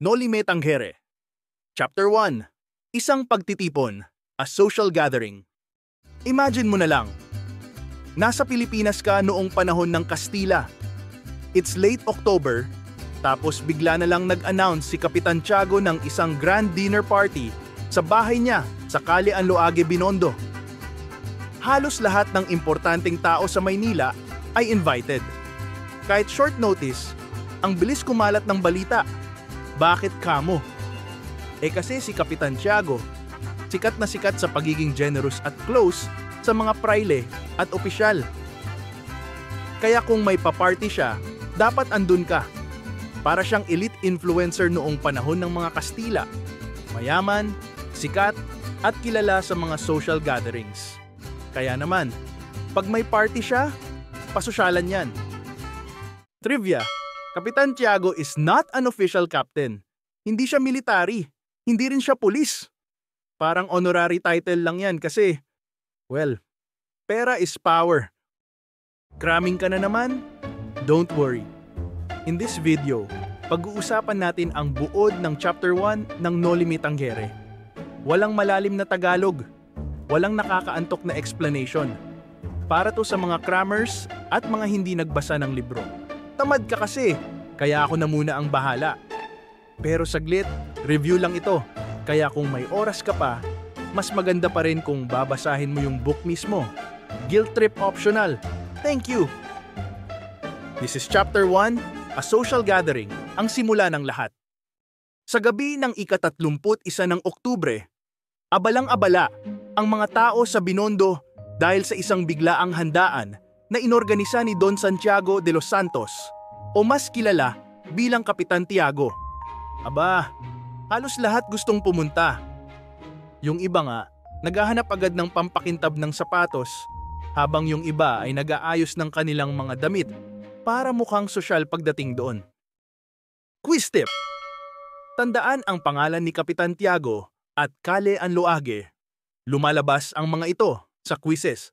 Noli Me Tangere. Chapter 1. Isang pagtitipon, a social gathering. Imagine mo na lang, nasa Pilipinas ka noong panahon ng Kastila. It's late October, tapos bigla na lang nag-announce si Kapitan Tiago ng isang grand dinner party sa bahay niya sa Calle Anloague, Binondo. Halos lahat ng importanteng tao sa Maynila ay invited. Kahit short notice, ang bilis kumalat ng balita. Bakit kamo? Kasi si Kapitan Tiago, sikat na sikat sa pagiging generous at close sa mga praile at opisyal. Kaya kung may pa-party siya, dapat andun ka. Para siyang elite influencer noong panahon ng mga Kastila. Mayaman, sikat, at kilala sa mga social gatherings. Kaya naman, pag may party siya, pasosyalan yan. Trivia: Kapitan Tiago is not an official captain. Hindi siya military. Hindi rin siya pulis. Parang honorary title lang yan kasi, well, pera is power. Cramming ka na naman? Don't worry. In this video, pag-uusapan natin ang buod ng Chapter 1 ng Noli Me Tangere. Walang malalim na Tagalog. Walang nakakaantok na explanation. Para to sa mga crammers at mga hindi nagbasa ng libro. Tamad ka kasi, kaya ako na muna ang bahala. Pero saglit, review lang ito. Kaya kung may oras ka pa, mas maganda pa rin kung babasahin mo yung book mismo. Guilt trip optional. Thank you! This is Chapter 1, a social gathering, ang simula ng lahat. Sa gabi ng ika-31 ng Oktubre, abalang-abala ang mga tao sa Binondo dahil sa isang biglaang handaan na inorganisa ni Don Santiago de los Santos o mas kilala bilang Kapitan Tiago. Aba, halos lahat gustong pumunta. Yung iba nga, naghahanap agad ng pampakintab ng sapatos habang yung iba ay nag-aayos ng kanilang mga damit para mukhang sosyal pagdating doon. Quiz tip: tandaan ang pangalan ni Kapitan Tiago at Calle Anloague. Lumalabas ang mga ito sa quizzes.